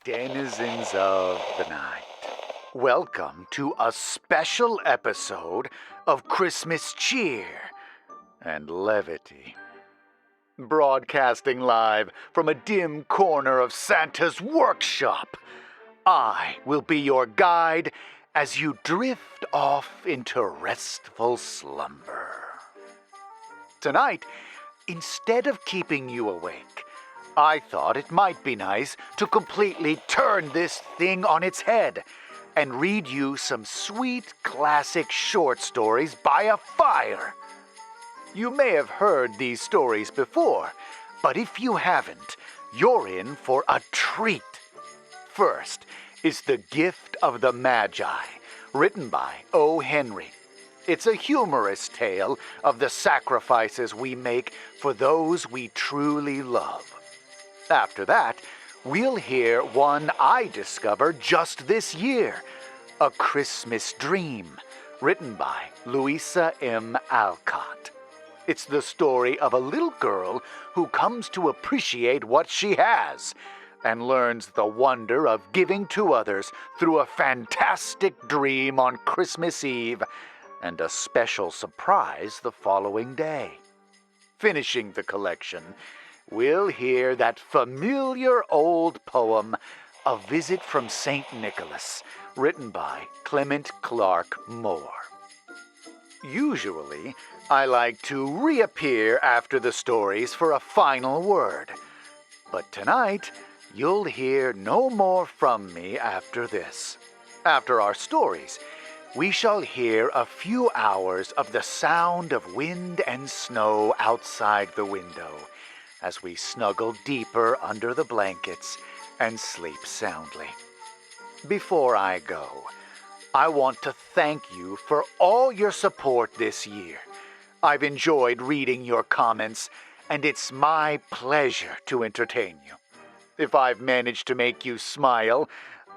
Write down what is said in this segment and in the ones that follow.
denizens of the night. Welcome to a special episode of Christmas cheer and levity. Broadcasting live from a dim corner of Santa's workshop, I will be your guide as you drift off into restful slumber. Tonight, instead of keeping you awake, I thought it might be nice to completely turn this thing on its head and read you some sweet classic short stories by a fire. You may have heard these stories before, but if you haven't, you're in for a treat. First is The Gift of the Magi, written by O. Henry. It's a humorous tale of the sacrifices we make for those we truly love. After that, we'll hear one I discovered just this year, A Christmas Dream, written by Louisa M. Alcott. It's the story of a little girl who comes to appreciate what she has and learns the wonder of giving to others through a fantastic dream on Christmas Eve and a special surprise the following day. Finishing the collection, we'll hear that familiar old poem, A Visit from St.Nicholas, written by Clement Clarke Moore. Usually, I like to reappear after the stories for a final word. But tonight, you'll hear no more from me after this. After our stories, we shall hear a few hours of the sound of wind and snow outside the window as we snuggle deeper under the blankets and sleep soundly. Before I go, I want to thank you for all your support this year. I've enjoyed reading your comments, and it's my pleasure to entertain you. If I've managed to make you smile,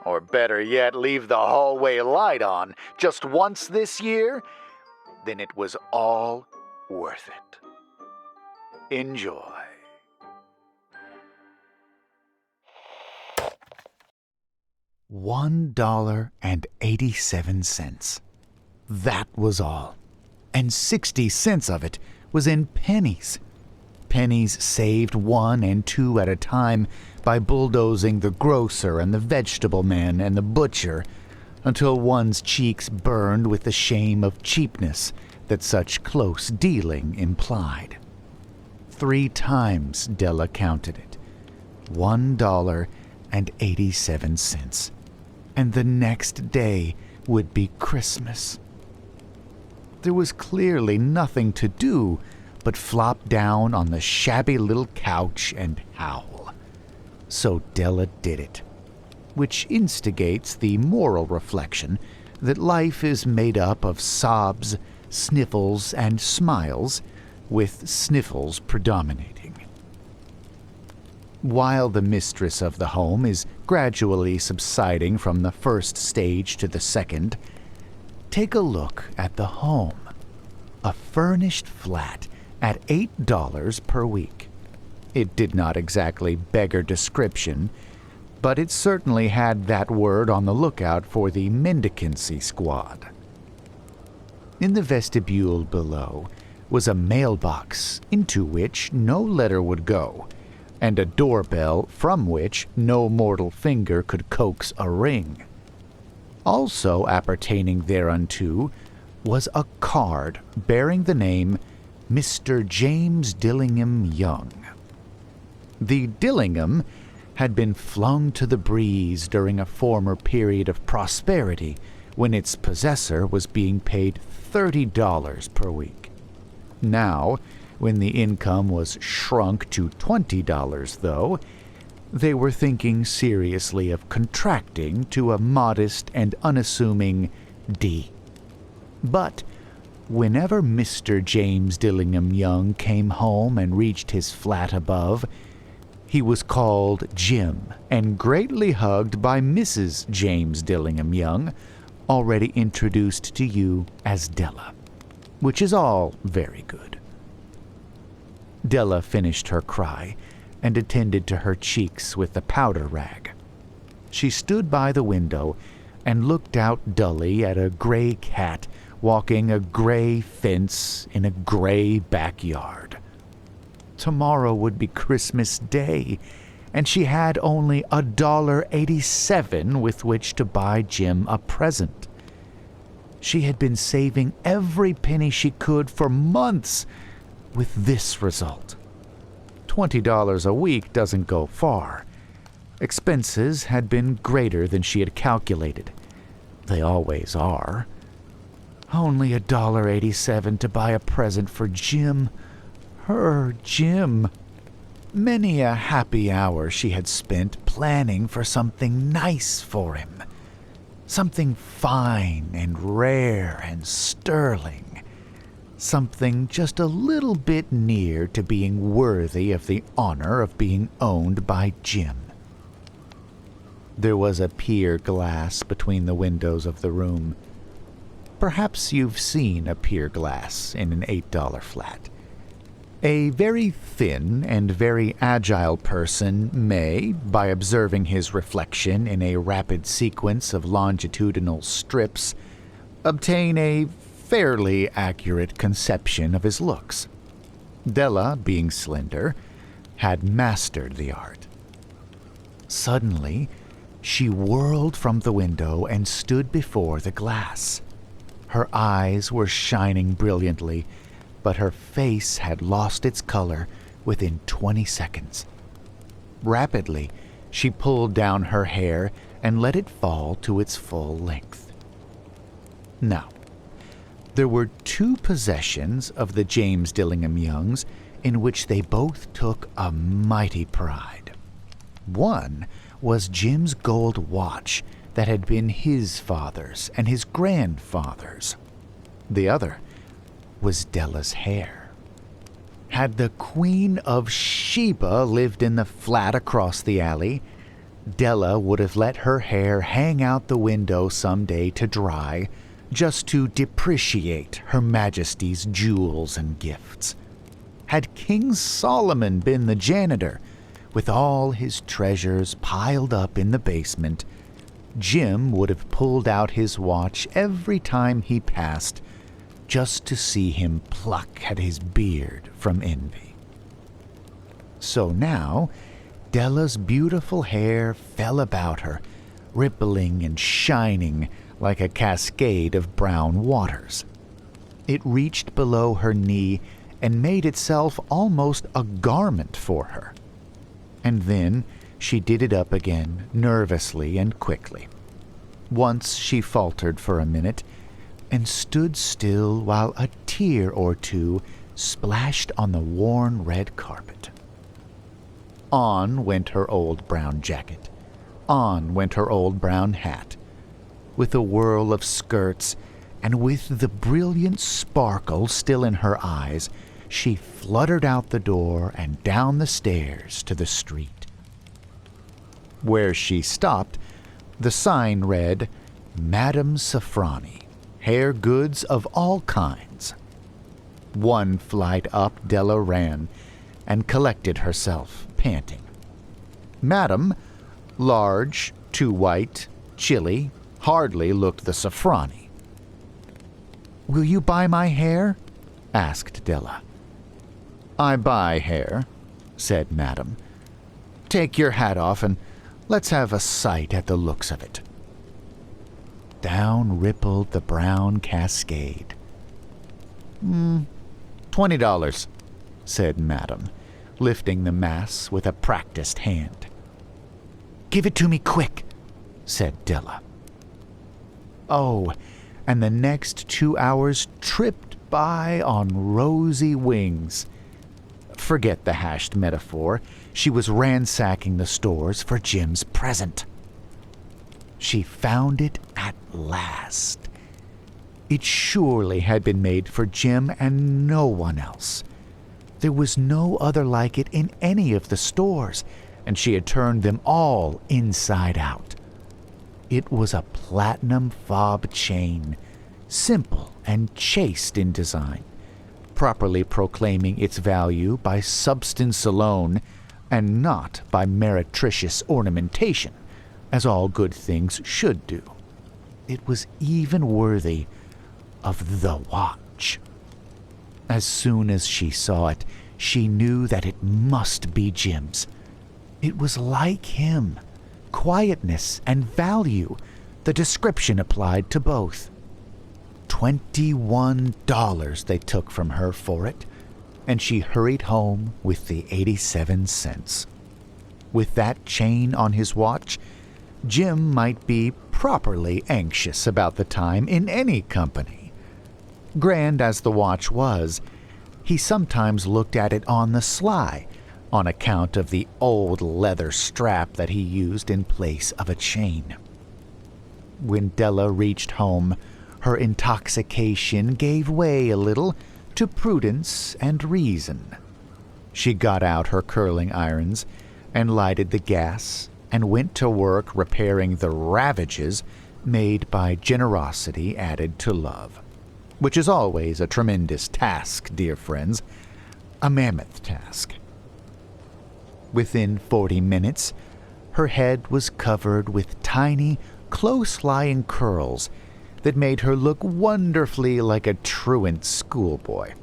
or better yet, leave the hallway light on just once this year, then it was all worth it. Enjoy. $1.87. That was all. And 60 cents of it was in pennies. Pennies saved 1 and 2 at a time by bulldozing the grocer and the vegetable man and the butcher until one's cheeks burned with the shame of cheapness that such close dealing implied. 3 times Della counted it. $1.87. And the next day would be Christmas. There was clearly nothing to do but flop down on the shabby little couch and howl. So Della did it, which instigates the moral reflection that life is made up of sobs, sniffles, and smiles, with sniffles predominating. While the mistress of the home is gradually subsiding from the first stage to the second, take a look at the home. A furnished flat at $8 per week. It did not exactly beggar description, but it certainly had that word on the lookout for the mendicancy squad. In the vestibule below was a mailbox into which no letter would go, and a doorbell from which no mortal finger could coax a ring. Also appertaining thereunto was a card bearing the name Mr. James Dillingham Young. The Dillingham had been flung to the breeze during a former period of prosperity when its possessor was being paid $30 per week. Now, when the income was shrunk to $20, though, they were thinking seriously of contracting to a modest and unassuming D. But whenever Mr. James Dillingham Young came home and reached his flat above, he was called Jim and greatly hugged by Mrs. James Dillingham Young, already introduced to you as Della, which is all very good. Della finished her cry and attended to her cheeks with the powder rag. She stood by the window and looked out dully at a gray cat walking a gray fence in a gray backyard. Tomorrow would be Christmas Day, and she had only $1.87 with which to buy Jim a present. She had been saving every penny she could for months, with this result. $20 a week doesn't go far. Expenses had been greater than she had calculated. They always are. Only $1.87 to buy a present for Jim. Her Jim. Many a happy hour she had spent planning for something nice for him. Something fine and rare and sterling. Something just a little bit near to being worthy of the honor of being owned by Jim. There was a pier glass between the windows of the room. Perhaps you've seen a pier glass in an $8 flat. A very thin and very agile person may, by observing his reflection in a rapid sequence of longitudinal strips, obtain a fairly accurate conception of his looks. Della, being slender, had mastered the art. Suddenly, she whirled from the window and stood before the glass. Her eyes were shining brilliantly, but her face had lost its color within 20 seconds. Rapidly, she pulled down her hair and let it fall to its full length. Now, there were two possessions of the James Dillingham Youngs in which they both took a mighty pride. One was Jim's gold watch that had been his father's and his grandfather's. The other was Della's hair. Had the Queen of Sheba lived in the flat across the alley, Della would have let her hair hang out the window some day to dry, just to depreciate Her Majesty's jewels and gifts. Had King Solomon been the janitor, with all his treasures piled up in the basement, Jim would have pulled out his watch every time he passed, just to see him pluck at his beard from envy. So now, Della's beautiful hair fell about her, rippling and shining like a cascade of brown waters. It reached below her knee and made itself almost a garment for her. And then she did it up again, nervously and quickly. Once she faltered for a minute, and stood still while a tear or two splashed on the worn red carpet. On went her old brown jacket. On went her old brown hat. With a whirl of skirts, and with the brilliant sparkle still in her eyes, she fluttered out the door and down the stairs to the street. Where she stopped, the sign read, Madame Safrani, hair goods of all kinds. One flight up Della ran, and collected herself, panting. Madame, large, too white, chilly, hardly looked the Safrani. "Will you buy my hair?" asked Della. "I buy hair," said Madame. "Take your hat off and let's have a sight at the looks of it." Down rippled the brown cascade. $20, said Madame, lifting the mass with a practiced hand. "Give it to me quick," said Della. Oh, and the next 2 hours tripped by on rosy wings. Forget the hashed metaphor. She was ransacking the stores for Jim's present. She found it at last. It surely had been made for Jim and no one else. There was no other like it in any of the stores, and she had turned them all inside out. It was a platinum fob chain, simple and chaste in design, properly proclaiming its value by substance alone and not by meretricious ornamentation, as all good things should do. It was even worthy of the watch. As soon as she saw it, she knew that it must be Jim's. It was like him. Quietness and value, the description applied to both. $21 they took from her for it, and she hurried home with the 87 cents. With that chain on his watch, Jim might be properly anxious about the time in any company. Grand as the watch was, he sometimes looked at it on the sly, on account of the old leather strap that he used in place of a chain. When Della reached home, her intoxication gave way a little to prudence and reason. She got out her curling irons and lighted the gas and went to work repairing the ravages made by generosity added to love, which is always a tremendous task, dear friends, a mammoth task. Within 40 minutes, her head was covered with tiny, close-lying curls that made her look wonderfully like a truant schoolboy.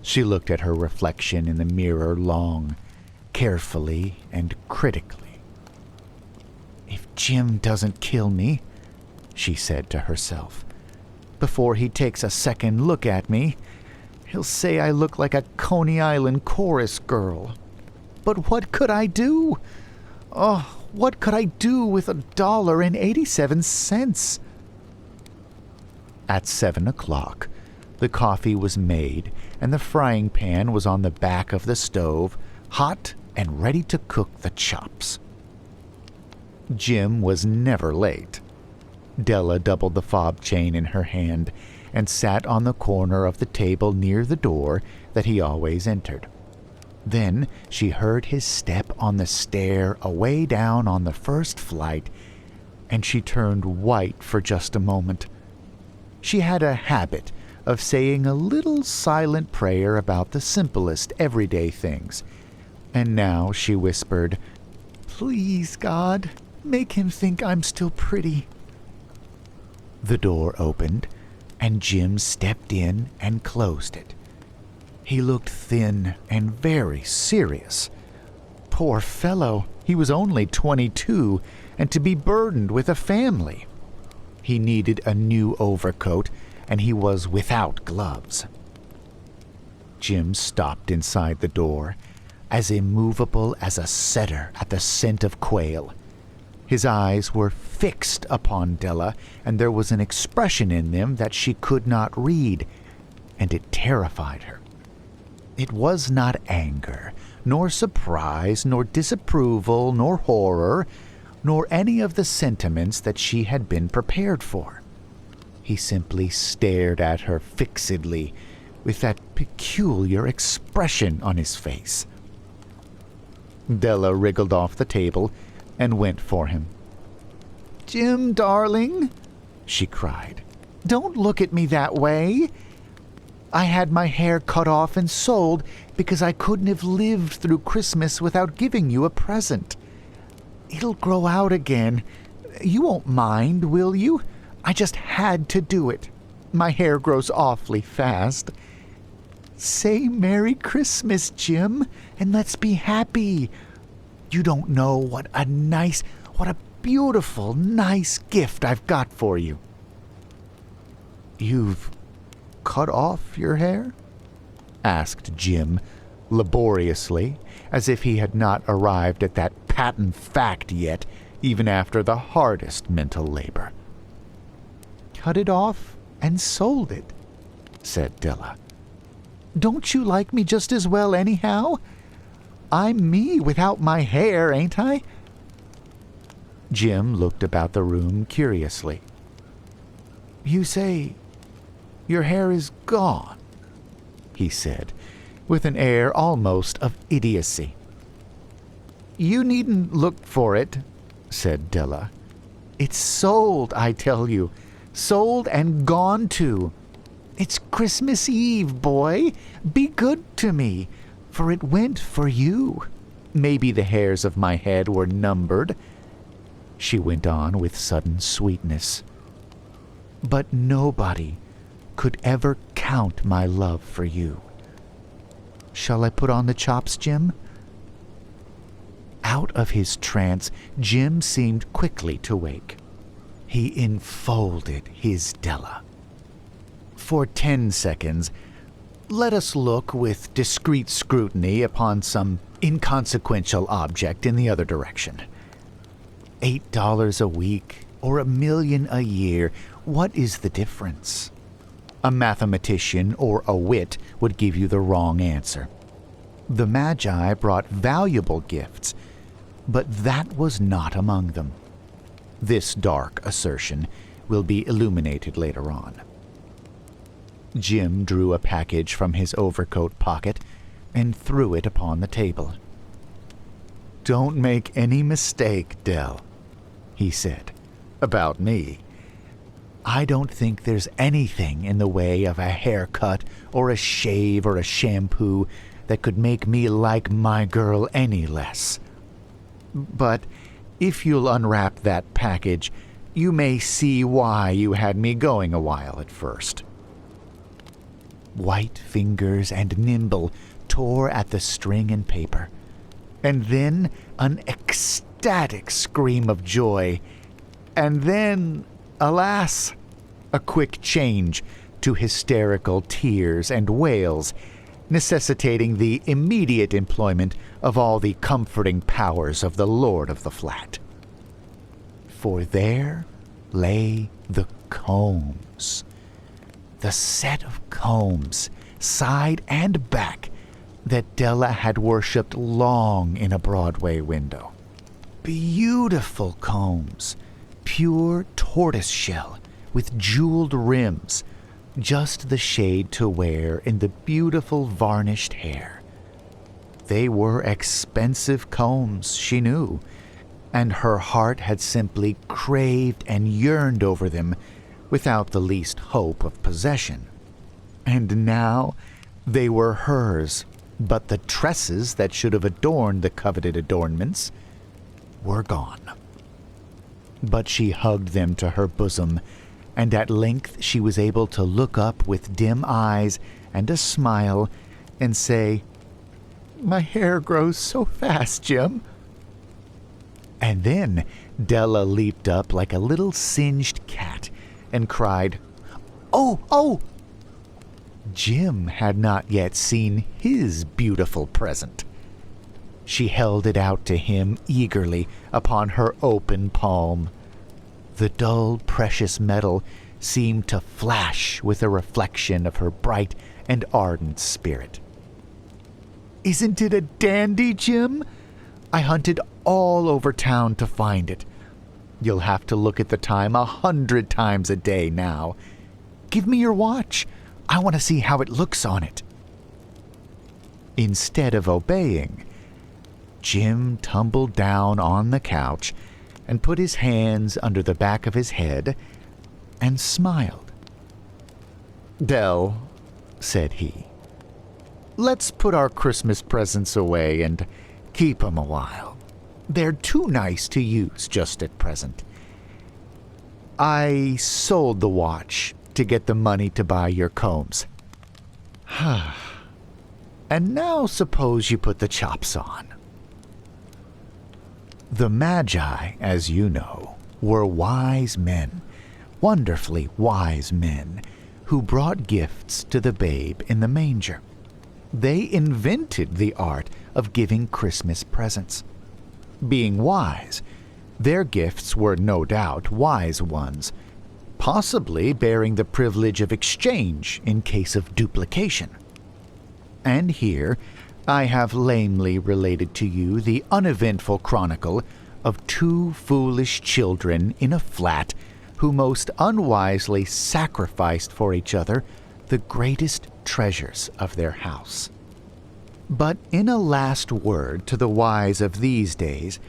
She looked at her reflection in the mirror long, carefully and critically. "If Jim doesn't kill me," she said to herself, "before he takes a second look at me, he'll say I look like a Coney Island chorus girl. But what could I do? Oh, what could I do with $1.87? At 7 o'clock, the coffee was made, and the frying pan was on the back of the stove, hot and ready to cook the chops. Jim was never late. Della doubled the fob chain in her hand and sat on the corner of the table near the door that he always entered. Then she heard his step on the stair away down on the first flight, and she turned white for just a moment. She had a habit of saying a little silent prayer about the simplest everyday things, and now she whispered, "Please, God, make him think I'm still pretty." The door opened, and Jim stepped in and closed it. He looked thin and very serious. Poor fellow, he was only 22, and to be burdened with a family. He needed a new overcoat, and he was without gloves. Jim stopped inside the door, as immovable as a setter at the scent of quail. His eyes were fixed upon Della, and there was an expression in them that she could not read, and it terrified her. It was not anger, nor surprise, nor disapproval, nor horror, nor any of the sentiments that she had been prepared for. He simply stared at her fixedly, with that peculiar expression on his face. Della wriggled off the table and went for him. "Jim, darling," she cried, "don't look at me that way. I had my hair cut off and sold because I couldn't have lived through Christmas without giving you a present. It'll grow out again. You won't mind, will you? I just had to do it. My hair grows awfully fast. Say Merry Christmas, Jim, and let's be happy. You don't know what a beautiful, nice gift I've got for you." "You've cut off your hair?" asked Jim, laboriously, as if he had not arrived at that patent fact yet, even after the hardest mental labor. "Cut it off and sold it," said Della. "Don't you like me just as well anyhow? I'm me without my hair, ain't I?" Jim looked about the room curiously. "You say your hair is gone," he said, with an air almost of idiocy. "You needn't look for it," said Della. "It's sold, I tell you. Sold and gone too. It's Christmas Eve, boy. Be good to me, for it went for you. Maybe the hairs of my head were numbered. she went on with sudden sweetness. But nobody could ever count my love for you. Shall I put on the chops, Jim? Out of his trance, Jim seemed quickly to wake. He enfolded his Della. For 10 seconds, let us look with discreet scrutiny upon some inconsequential object in the other direction. $8 a week or $1 million a year, what is the difference? A mathematician or a wit would give you the wrong answer. The Magi brought valuable gifts, but that was not among them. This dark assertion will be illuminated later on. Jim drew a package from his overcoat pocket and threw it upon the table. "Don't make any mistake, Dell," he said, "about me. I don't think there's anything in the way of a haircut or a shave or a shampoo that could make me like my girl any less. But if you'll unwrap that package, you may see why you had me going a while at first." White fingers and nimble tore at the string and paper, and then an ecstatic scream of joy, and then, alas, a quick change to hysterical tears and wails, necessitating the immediate employment of all the comforting powers of the lord of the flat. For there lay the combs. The set of combs, side and back, that Della had worshipped long in a Broadway window. Beautiful combs, pure tortoiseshell, with jeweled rims, just the shade to wear in the beautiful varnished hair. They were expensive combs, she knew, and her heart had simply craved and yearned over them without the least hope of possession. And now they were hers, but the tresses that should have adorned the coveted adornments were gone. But she hugged them to her bosom, and at length she was able to look up with dim eyes and a smile and say, "My hair grows so fast, Jim." And then Della leaped up like a little singed cat and cried, "Oh, oh!" Jim had not yet seen his beautiful present. She held it out to him eagerly upon her open palm. The dull, precious metal seemed to flash with a reflection of her bright and ardent spirit. "Isn't it a dandy, Jim? I hunted all over town to find it. You'll have to look at the time 100 times a day now. Give me your watch. I want to see how it looks on it." Instead of obeying, Jim tumbled down on the couch and put his hands under the back of his head and smiled. "Dell," said he, "let's put our Christmas presents away and keep 'em a while. They're too nice to use just at present. I sold the watch to get the money to buy your combs. And now suppose you put the chops on." The Magi, as you know, were wise men, wonderfully wise men, who brought gifts to the babe in the manger. They invented the art of giving Christmas presents. Being wise, their gifts were no doubt wise ones, possibly bearing the privilege of exchange in case of duplication. And here I have lamely related to you the uneventful chronicle of two foolish children in a flat who most unwisely sacrificed for each other the greatest treasures of their house. But in a last word to the wise of these days,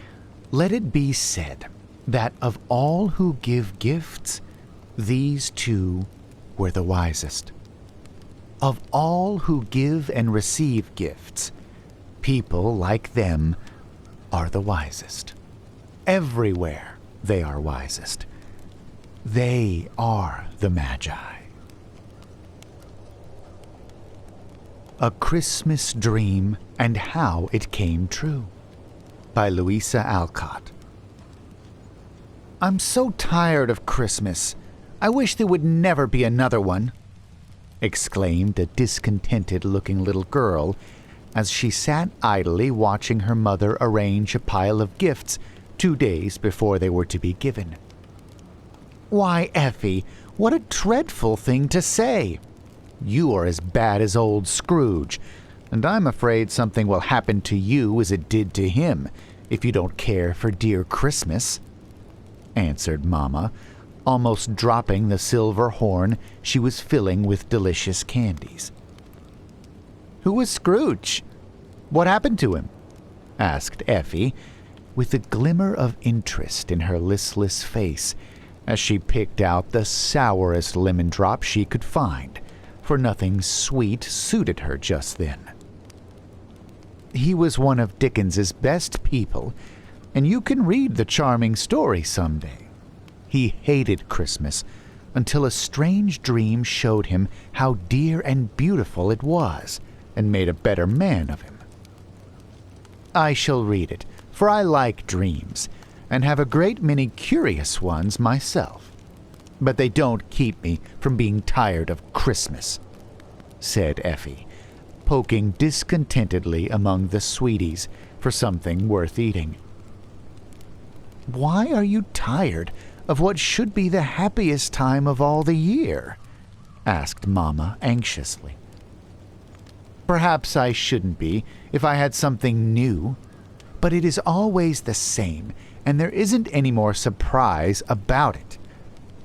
let it be said that of all who give gifts, these two were the wisest. Of all who give and receive gifts, people like them are the wisest. Everywhere they are wisest. They are the Magi. A Christmas Dream and How It Came True by Louisa Alcott. I'm so tired of Christmas. I wish there would never be another one, exclaimed a discontented-looking little girl as she sat idly watching her mother arrange a pile of gifts 2 days before they were to be given. Why, Effie, what a dreadful thing to say! You are as bad as old Scrooge, and I'm afraid something will happen to you as it did to him if you don't care for dear Christmas, answered Mamma, almost dropping the silver horn she was filling with delicious candies. Who was Scrooge? What happened to him? Asked Effie, with a glimmer of interest in her listless face as she picked out the sourest lemon drop she could find, for nothing sweet suited her just then. He was one of Dickens's best people, and you can read the charming story someday. He hated Christmas until a strange dream showed him how dear and beautiful it was, and made a better man of him. I shall read it, for I like dreams, and have a great many curious ones myself. But they don't keep me from being tired of Christmas, said Effie, poking discontentedly among the sweeties for something worth eating. Why are you tired of what should be the happiest time of all the year? Asked Mamma anxiously. Perhaps I shouldn't be if I had something new, but it is always the same, and there isn't any more surprise about it.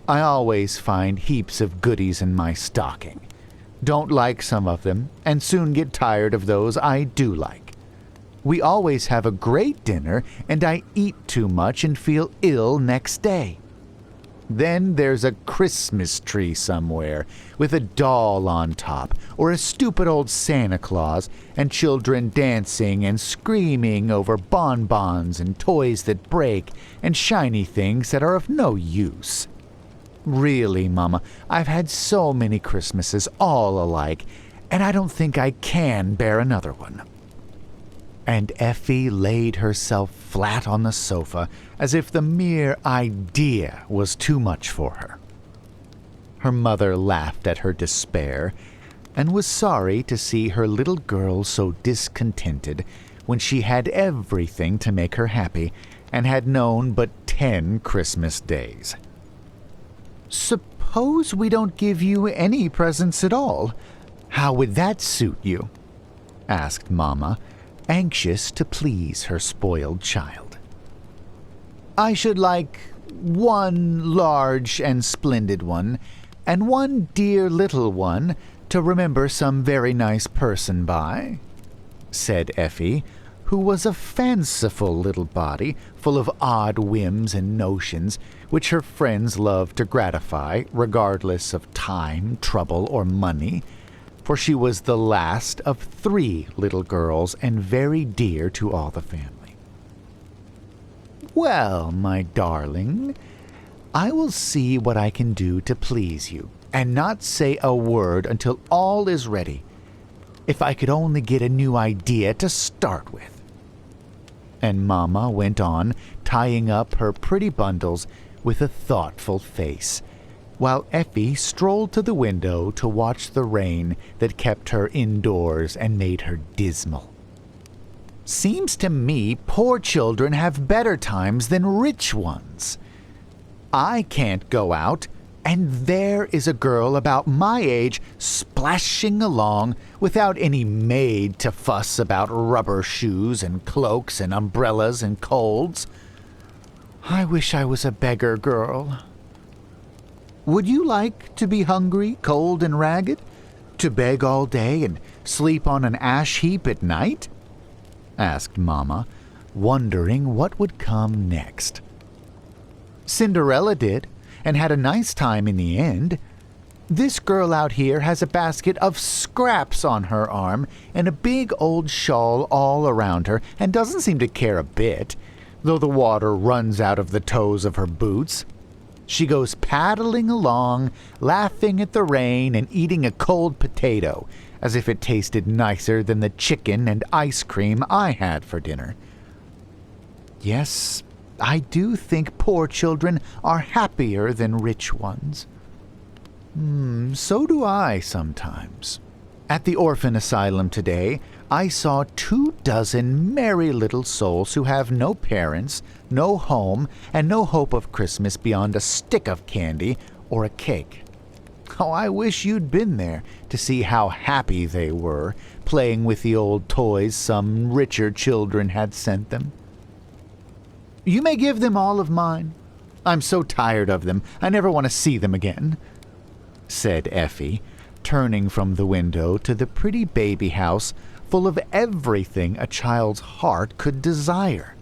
I always find heaps of goodies in my stocking. Don't like some of them, and soon get tired of those I do like. We always have a great dinner, and I eat too much and feel ill next day. Then there's a Christmas tree somewhere, with a doll on top, or a stupid old Santa Claus, and children dancing and screaming over bonbons and toys that break, and shiny things that are of no use. Really, Mama, I've had so many Christmases all alike, and I don't think I can bear another one. And Effie laid herself flat on the sofa as if the mere idea was too much for her. Her mother laughed at her despair and was sorry to see her little girl so discontented when she had everything to make her happy and had known but 10 Christmas days. Suppose we don't give you any presents at all. How would that suit you? Asked Mamma, anxious to please her spoiled child. I should like one large and splendid one, and one dear little one to remember some very nice person by, said Effie, who was a fanciful little body full of odd whims and notions which her friends loved to gratify regardless of time, trouble, or money, for she was the last of 3 little girls and very dear to all the family. Well, my darling, I will see what I can do to please you, and not say a word until all is ready, if I could only get a new idea to start with. And Mamma went on tying up her pretty bundles with a thoughtful face, while Effie strolled to the window to watch the rain that kept her indoors and made her dismal. Seems to me poor children have better times than rich ones. I can't go out, and there is a girl about my age splashing along without any maid to fuss about rubber shoes and cloaks and umbrellas and colds. I wish I was a beggar girl. Would you like to be hungry, cold, and ragged? To beg all day and sleep on an ash heap at night? Asked Mamma, wondering what would come next. Cinderella did, and had a nice time in the end. This girl out here has a basket of scraps on her arm and a big old shawl all around her, and doesn't seem to care a bit, though the water runs out of the toes of her boots. She goes paddling along, laughing at the rain and eating a cold potato, as if it tasted nicer than the chicken and ice cream I had for dinner. Yes, I do think poor children are happier than rich ones. So do I sometimes. At the orphan asylum today, I saw 24 merry little souls who have no parents, no home, and no hope of Christmas beyond a stick of candy or a cake. Oh, I wish you'd been there to see how happy they were, playing with the old toys some richer children had sent them. You may give them all of mine. I'm so tired of them, I never want to see them again, said Effie, turning from the window to the pretty baby house full of everything a child's heart could desire.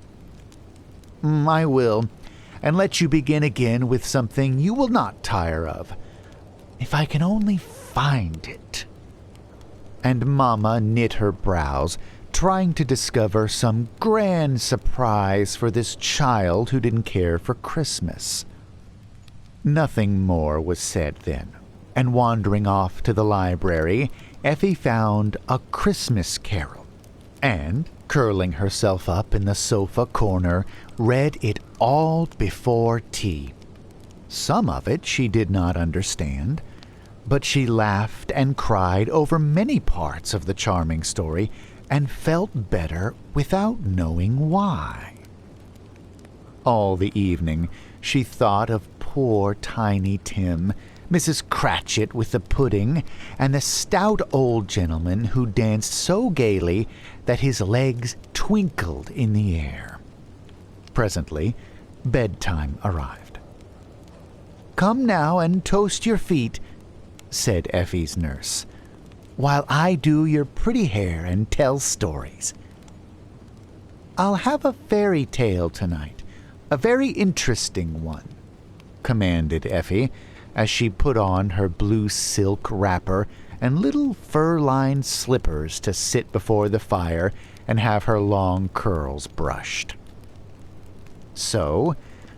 I will, and let you begin again with something you will not tire of, if I can only find it. And Mama knit her brows, trying to discover some grand surprise for this child who didn't care for Christmas. Nothing more was said then, and wandering off to the library, Effie found A Christmas Carol, and, curling herself up in the sofa corner, read it all before tea. Some of it she did not understand, but she laughed and cried over many parts of the charming story and felt better without knowing why. All the evening she thought of poor Tiny Tim, Mrs. Cratchit with the pudding, and the stout old gentleman who danced so gaily that his legs twinkled in the air. Presently, bedtime arrived. "Come now and toast your feet," said Effie's nurse, "while I do your pretty hair and tell stories. I'll have a fairy tale tonight, a very interesting one," commanded Effie, as she put on her blue silk wrapper and little fur-lined slippers to sit before the fire and have her long curls brushed. So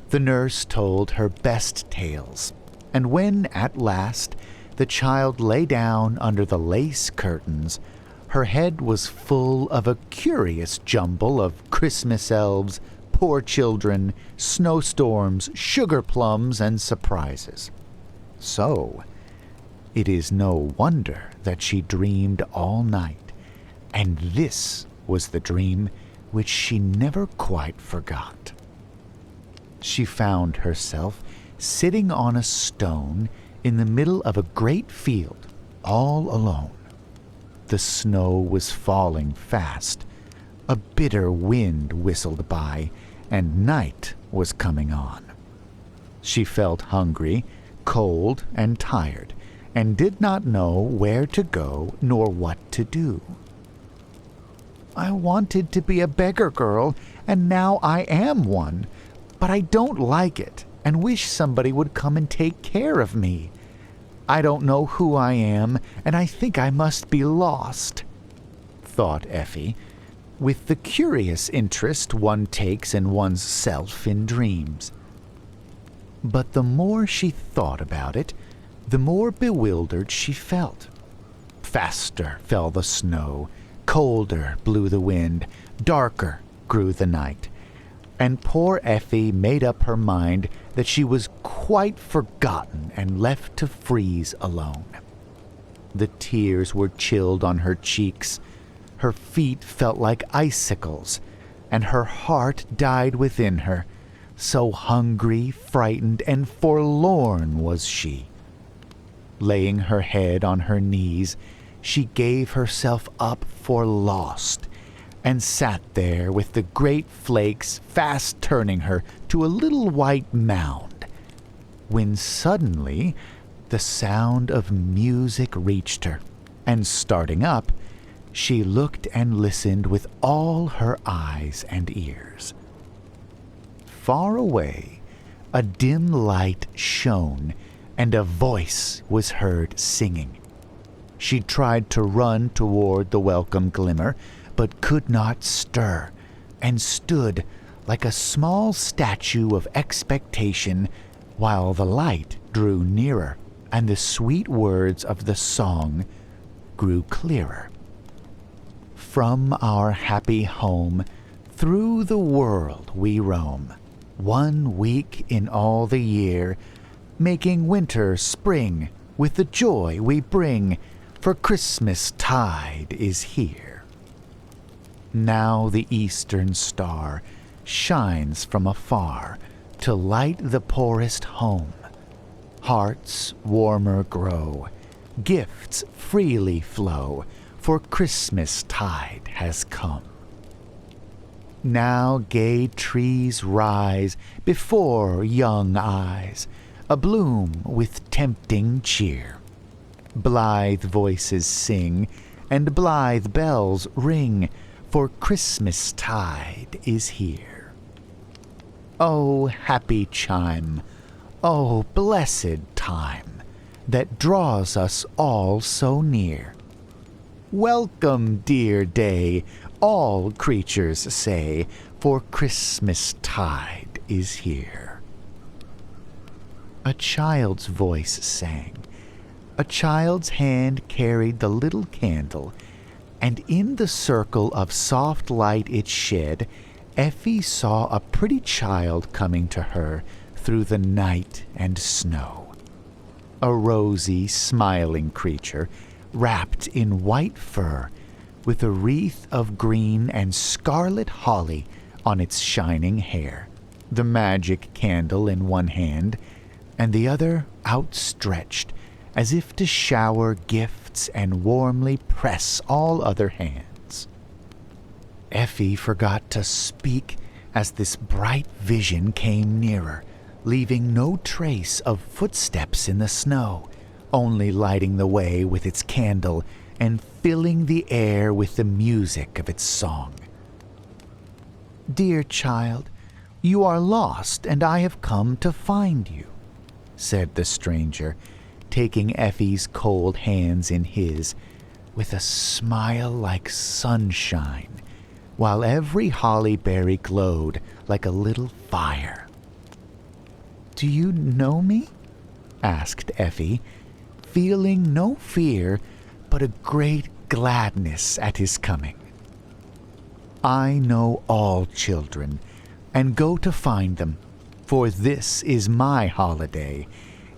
the nurse told her best tales, and when, at last, the child lay down under the lace curtains, her head was full of a curious jumble of Christmas elves, poor children, snowstorms, sugar plums, and surprises. So it is no wonder that she dreamed all night, and this was the dream which she never quite forgot. She found herself sitting on a stone in the middle of a great field, all alone. The snow was falling fast, a bitter wind whistled by, and night was coming on. She felt hungry, cold, and tired, and did not know where to go nor what to do. "I wanted to be a beggar girl, and now I am one, but I don't like it, and wish somebody would come and take care of me. I don't know who I am, and I think I must be lost," thought Effie, with the curious interest one takes in one's self in dreams. But the more she thought about it, the more bewildered she felt. Faster fell the snow, colder blew the wind, darker grew the night, and poor Effie made up her mind that she was quite forgotten and left to freeze alone. The tears were chilled on her cheeks, her feet felt like icicles, and her heart died within her, so hungry, frightened, and forlorn was she. Laying her head on her knees, she gave herself up for lost, and sat there with the great flakes fast turning her to a little white mound, when suddenly the sound of music reached her, and starting up, she looked and listened with all her eyes and ears. Far away, a dim light shone, and a voice was heard singing. She tried to run toward the welcome glimmer, but could not stir, and stood like a small statue of expectation, while the light drew nearer and the sweet words of the song grew clearer. From our happy home, through the world we roam, 1 week in all the year, making winter spring with the joy we bring, for Christmas tide is here. Now the eastern star shines from afar to light the poorest home. Hearts warmer grow, gifts freely flow, for Christmas tide has come. Now gay trees rise before young eyes, abloom with tempting cheer. Blithe voices sing, and blithe bells ring, for Christmas tide is here. O happy chime, O blessed time, that draws us all so near. Welcome, dear day, all creatures say, for Christmas tide is here. A child's voice sang. A child's hand carried the little candle, and in the circle of soft light it shed, Effie saw a pretty child coming to her through the night and snow. A rosy, smiling creature, wrapped in white fur, with a wreath of green and scarlet holly on its shining hair, the magic candle in one hand, and the other outstretched, as if to shower gifts and warmly press all other hands. Effie forgot to speak as this bright vision came nearer, leaving no trace of footsteps in the snow, only lighting the way with its candle and filling the air with the music of its song. "Dear child, you are lost, and I have come to find you," said the stranger, taking Effie's cold hands in his, with a smile like sunshine, while every holly berry glowed like a little fire. "Do you know me?" asked Effie, feeling no fear but a great gladness at his coming. "I know all children, and go to find them, for this is my holiday,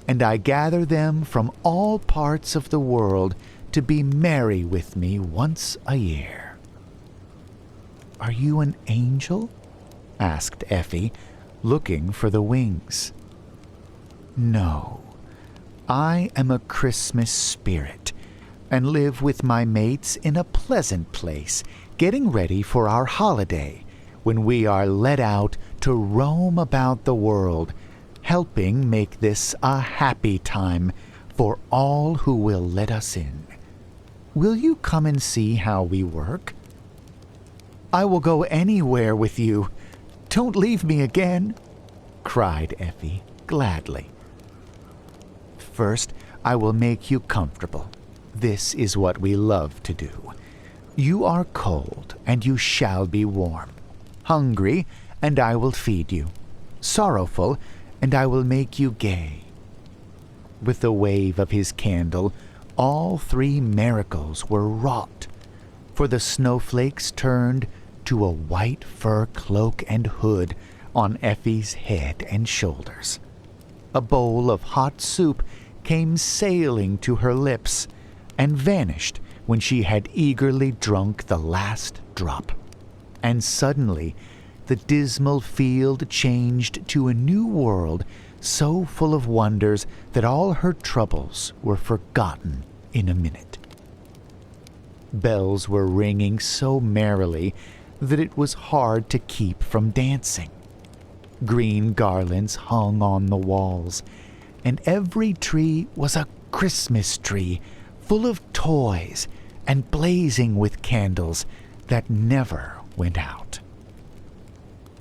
and I gather them from all parts of the world to be merry with me once a year." "Are you an angel?" asked Effie, looking for the wings. "No, I am a Christmas spirit, and live with my mates in a pleasant place, getting ready for our holiday, when we are let out to roam about the world, helping make this a happy time for all who will let us in. Will you come and see how we work?" "I will go anywhere with you. Don't leave me again," cried Effie gladly. "First, I will make you comfortable. This is what we love to do. You are cold, and you shall be warm. Hungry, and I will feed you. Sorrowful, and I will make you gay." With the wave of his candle, all 3 miracles were wrought, for the snowflakes turned to a white fur cloak and hood on Effie's head and shoulders. A bowl of hot soup came sailing to her lips, and vanished when she had eagerly drunk the last drop. And suddenly the dismal field changed to a new world, so full of wonders that all her troubles were forgotten in a minute. Bells were ringing so merrily that it was hard to keep from dancing. Green garlands hung on the walls, and every tree was a Christmas tree, full of toys and blazing with candles that never went out.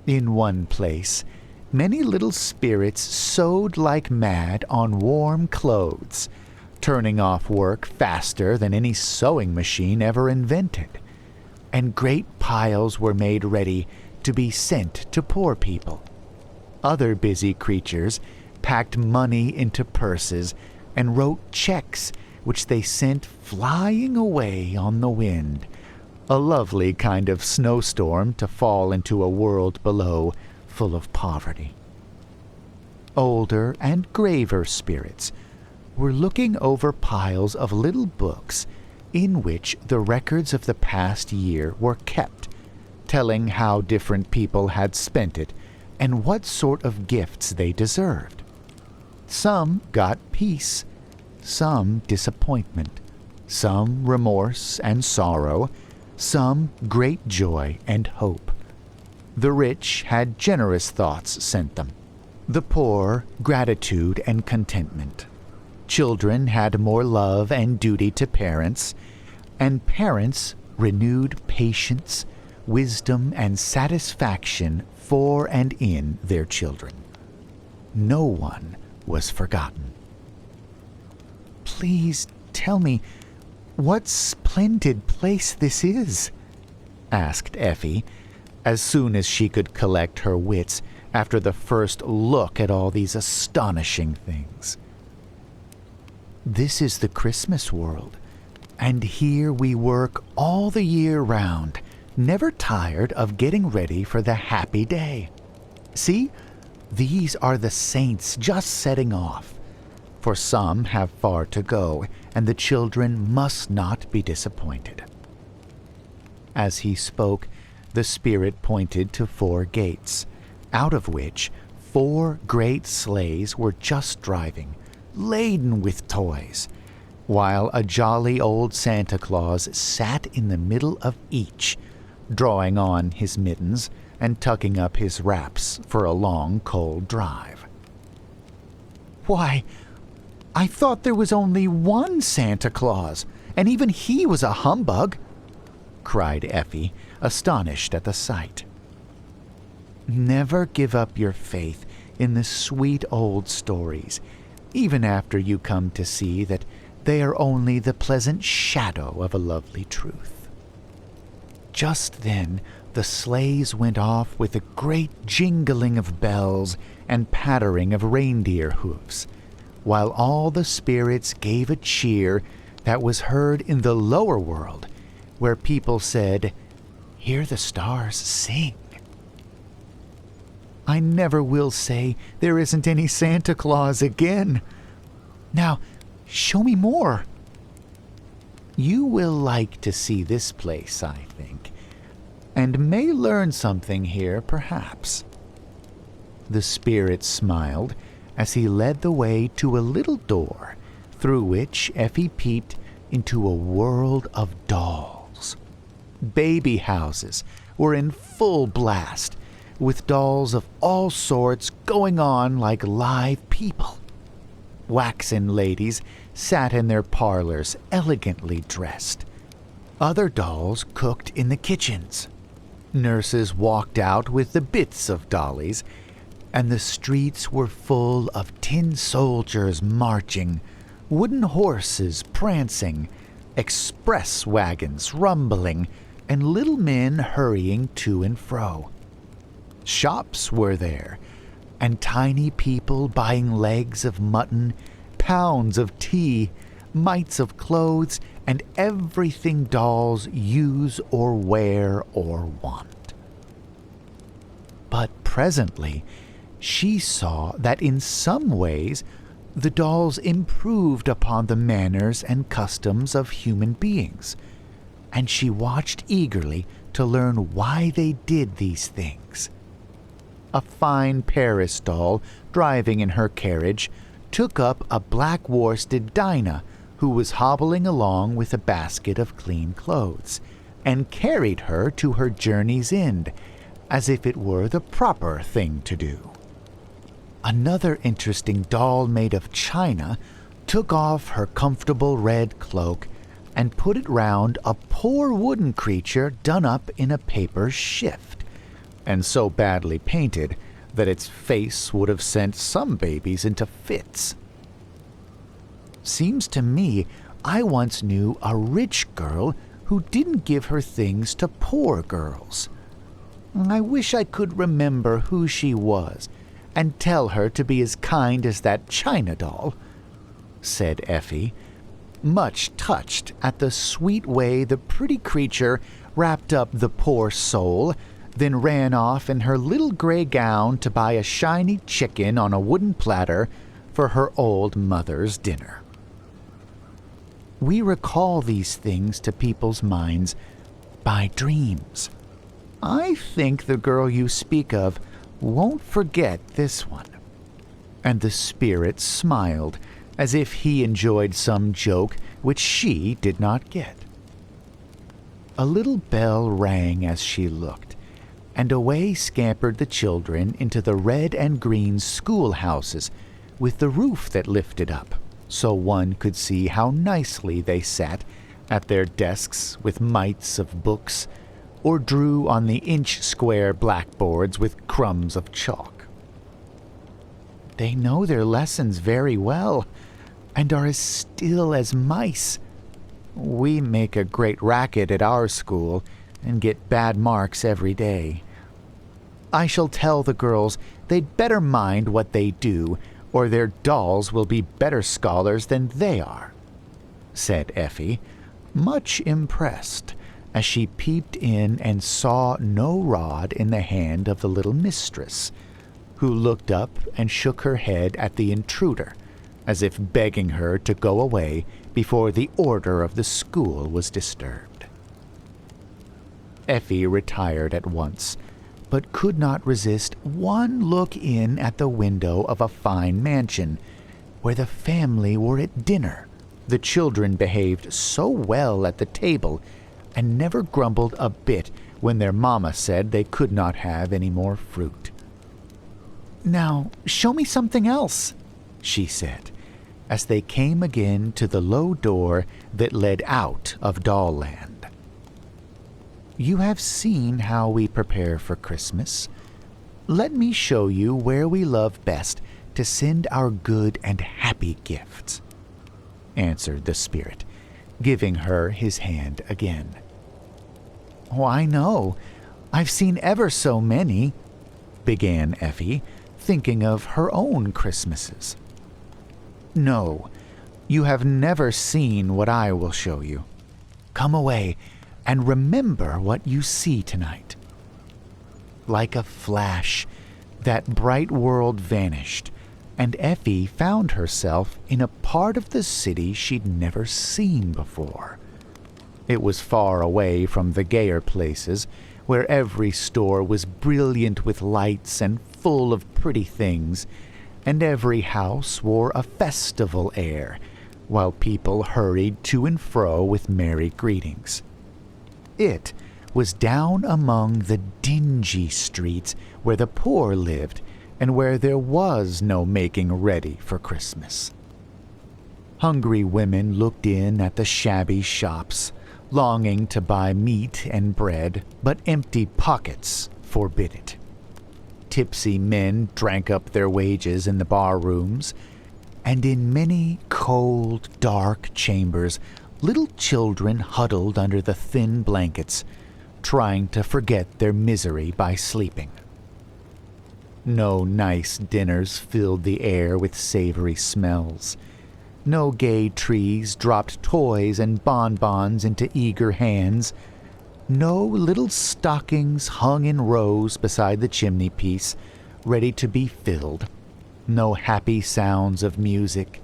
In one place, many little spirits sewed like mad on warm clothes, turning off work faster than any sewing machine ever invented, and great piles were made ready to be sent to poor people. Other busy creatures packed money into purses and wrote checks which they sent flying away on the wind, a lovely kind of snowstorm to fall into a world below full of poverty. Older and graver spirits were looking over piles of little books in which the records of the past year were kept, telling how different people had spent it and what sort of gifts they deserved. Some got peace, some disappointment, some remorse and sorrow, some great joy and hope. The rich had generous thoughts sent them, the poor gratitude and contentment. Children had more love and duty to parents, and parents renewed patience, wisdom, and satisfaction for and in their children. No one was forgotten. "Please tell me what splendid place this is," asked Effie, as soon as she could collect her wits after the first look at all these astonishing things. "This is the Christmas world, and here we work all the year round, never tired of getting ready for the happy day. See, these are the saints just setting off, for some have far to go, and the children must not be disappointed." As he spoke, the spirit pointed to 4 gates, out of which 4 great sleighs were just driving, laden with toys, while a jolly old Santa Claus sat in the middle of each, drawing on his mittens and tucking up his wraps for a long, cold drive. "Why, I thought there was only one Santa Claus, and even he was a humbug," cried Effie, astonished at the sight. "Never give up your faith in the sweet old stories, even after you come to see that they are only the pleasant shadow of a lovely truth." Just then the sleighs went off with a great jingling of bells and pattering of reindeer hoofs, while all the spirits gave a cheer that was heard in the lower world, where people said, "Hear the stars sing." "I never will say there isn't any Santa Claus again. Now, show me more." "You will like to see this place, I think, and may learn something here, perhaps." The spirit smiled as he led the way to a little door, through which Effie peeped into a world of dolls. Baby houses were in full blast, with dolls of all sorts going on like live people. Waxen ladies sat in their parlors elegantly dressed. Other dolls cooked in the kitchens. Nurses walked out with the bits of dollies, and the streets were full of tin soldiers marching, wooden horses prancing, express wagons rumbling, and little men hurrying to and fro. Shops were there, and tiny people buying legs of mutton, pounds of tea, mites of clothes, and everything dolls use or wear or want. But presently she saw that in some ways the dolls improved upon the manners and customs of human beings, and she watched eagerly to learn why they did these things. A fine Paris doll, driving in her carriage, took up a black-worsted Dinah, who was hobbling along with a basket of clean clothes, and carried her to her journey's end, as if it were the proper thing to do. Another interesting doll made of china took off her comfortable red cloak and put it round a poor wooden creature done up in a paper shift, and so badly painted that its face would have sent some babies into fits. Seems to me I once knew a rich girl who didn't give her things to poor girls. I wish I could remember who she was and tell her to be as kind as that china doll," said Effie, much touched at the sweet way the pretty creature wrapped up the poor soul, then ran off in her little gray gown to buy a shiny chicken on a wooden platter for her old mother's dinner. We recall these things to people's minds by dreams. I think the girl you speak of won't forget this one." And the spirit smiled, as if he enjoyed some joke which she did not get. A little bell rang as she looked, and away scampered the children into the red and green schoolhouses with the roof that lifted up, so one could see how nicely they sat at their desks with mites of books, or drew on the inch-square blackboards with crumbs of chalk. "They know their lessons very well, and are as still as mice. We make a great racket at our school and get bad marks every day. I shall tell the girls they'd better mind what they do, or their dolls will be better scholars than they are," said Effie, much impressed, as she peeped in and saw no rod in the hand of the little mistress, who looked up and shook her head at the intruder, as if begging her to go away before the order of the school was disturbed. Effie retired at once, but could not resist one look in at the window of a fine mansion, where the family were at dinner. The children behaved so well at the table, and never grumbled a bit when their mamma said they could not have any more fruit. "Now, show me something else," she said, as they came again to the low door that led out of Doll-land. "You have seen how we prepare for Christmas. Let me show you where we love best to send our good and happy gifts," answered the spirit, giving her his hand again. "Oh, I know. I've seen ever so many," began Effie, thinking of her own Christmases. "No, you have never seen what I will show you. Come away and remember what you see tonight." Like a flash, that bright world vanished, and Effie found herself in a part of the city she'd never seen before. It was far away from the gayer places, where every store was brilliant with lights and full of pretty things, and every house wore a festival air, while people hurried to and fro with merry greetings. It was down among the dingy streets where the poor lived, and where there was no making ready for Christmas. Hungry women looked in at the shabby shops, longing to buy meat and bread, but empty pockets forbid it. Tipsy men drank up their wages in the bar rooms, and in many cold, dark chambers little children huddled under the thin blankets, trying to forget their misery by sleeping. No nice dinners filled the air with savory smells. No gay trees dropped toys and bonbons into eager hands. No little stockings hung in rows beside the chimney-piece, ready to be filled. No happy sounds of music,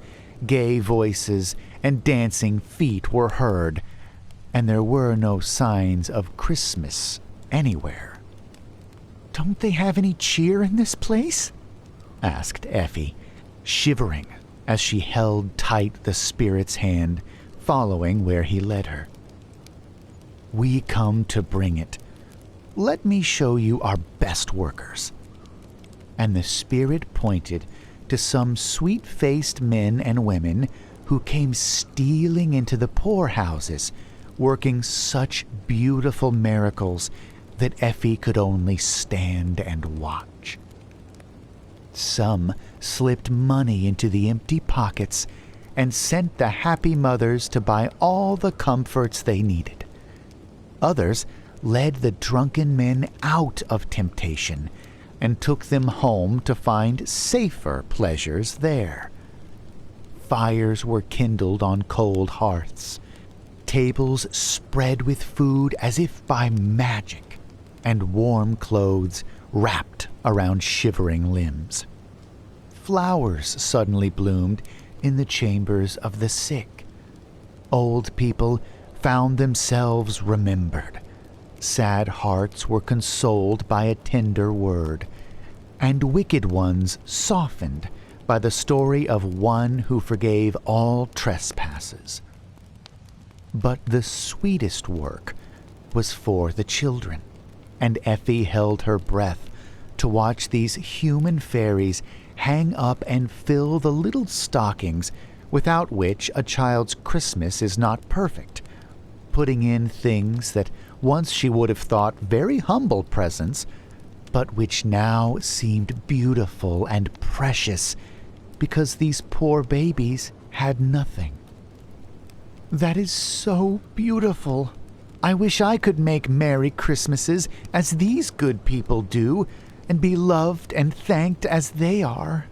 gay voices, and dancing feet were heard, and there were no signs of Christmas anywhere. "Don't they have any cheer in this place?" asked Effie, shivering as she held tight the spirit's hand, following where he led her. "We come to bring it. Let me show you our best workers." And the spirit pointed to some sweet-faced men and women who came stealing into the poorhouses, working such beautiful miracles that Effie could only stand and watch. Some slipped money into the empty pockets and sent the happy mothers to buy all the comforts they needed. Others led the drunken men out of temptation and took them home to find safer pleasures there. Fires were kindled on cold hearths, tables spread with food as if by magic, and warm clothes wrapped around shivering limbs. Flowers suddenly bloomed in the chambers of the sick. Old people found themselves remembered. Sad hearts were consoled by a tender word, and wicked ones softened by the story of one who forgave all trespasses. But the sweetest work was for the children, and Effie held her breath to watch these human fairies hang up and fill the little stockings without which a child's Christmas is not perfect, putting in things that once she would have thought very humble presents, but which now seemed beautiful and precious because these poor babies had nothing. "That is so beautiful. I wish I could make Merry Christmases as these good people do, and be loved and thanked as they are,"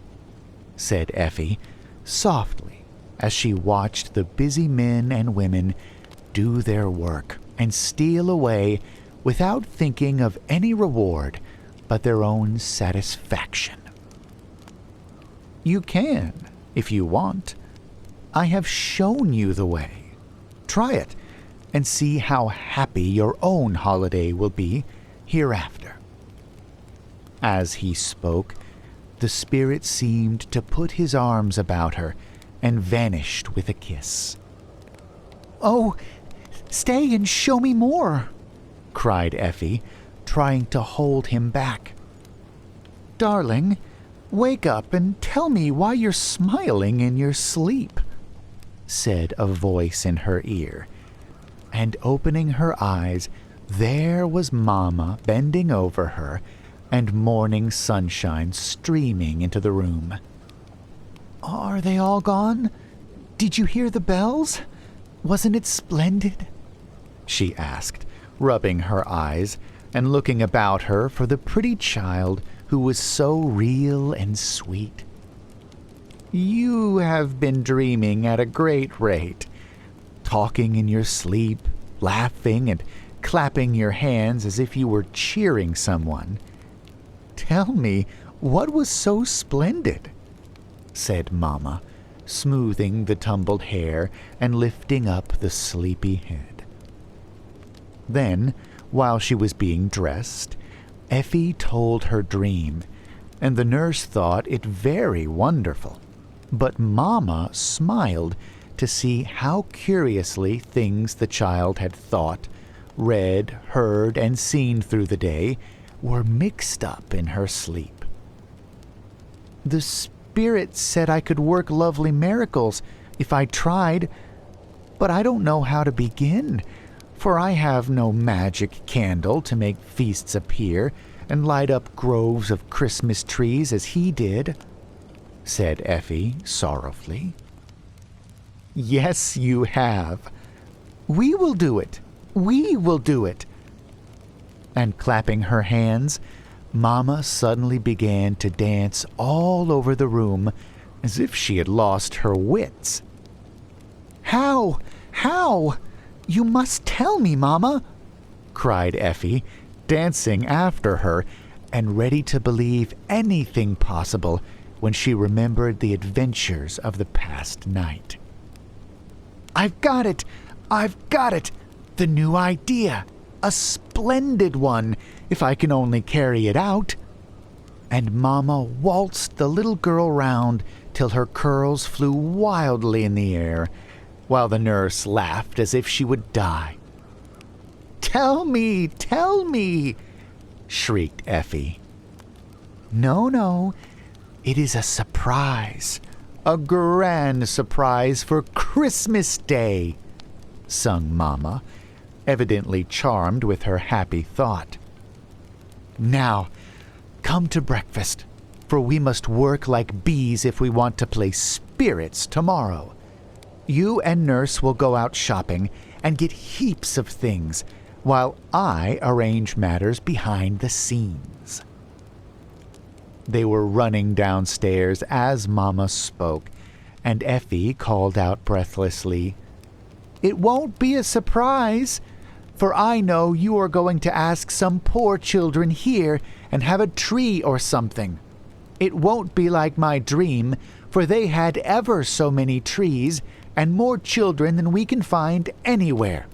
said Effie, softly, as she watched the busy men and women do their work and steal away without thinking of any reward but their own satisfaction. "You can, if you want. I have shown you the way. Try it, and see how happy your own holiday will be hereafter." As he spoke, the spirit seemed to put his arms about her and vanished with a kiss. "Oh, stay and show me more," cried Effie, trying to hold him back. "Darling, wake up and tell me why you're smiling in your sleep," said a voice in her ear, and opening her eyes, there was Mama bending over her and morning sunshine streaming into the room. "Are they all gone? Did you hear the bells? Wasn't it splendid?" she asked, rubbing her eyes and looking about her for the pretty child who was so real and sweet. "You have been dreaming at a great rate, talking in your sleep, laughing and clapping your hands as if you were cheering someone. Tell me, what was so splendid?" said Mama, smoothing the tumbled hair and lifting up the sleepy head. Then, while she was being dressed, Effie told her dream, and the nurse thought it very wonderful. But Mama smiled to see how curiously things the child had thought, read, heard, and seen through the day were mixed up in her sleep. "The spirit said I could work lovely miracles if I tried, but I don't know how to begin, for I have no magic candle to make feasts appear and light up groves of Christmas trees as he did," said Effie sorrowfully. "Yes, you have. We will do it. We will do it." And clapping her hands, Mama suddenly began to dance all over the room as if she had lost her wits. "How? How? You must tell me, Mama," cried Effie, dancing after her and ready to believe anything possible when she remembered the adventures of the past night. "I've got it! I've got it! The new idea! A splendid one, if I can only carry it out!" And Mama waltzed the little girl round till her curls flew wildly in the air, while the nurse laughed as if she would die. "Tell me! Tell me!" shrieked Effie. "No, no, it is a surprise, a grand surprise for Christmas Day," sung Mama, evidently charmed with her happy thought. "Now, come to breakfast, for we must work like bees if we want to play spirits tomorrow. You and Nurse will go out shopping and get heaps of things, while I arrange matters behind the scenes." They were running downstairs as Mama spoke, and Effie called out breathlessly, "It won't be a surprise, for I know you are going to ask some poor children here and have a tree or something. It won't be like my dream, for they had ever so many trees and more children than we can find anywhere.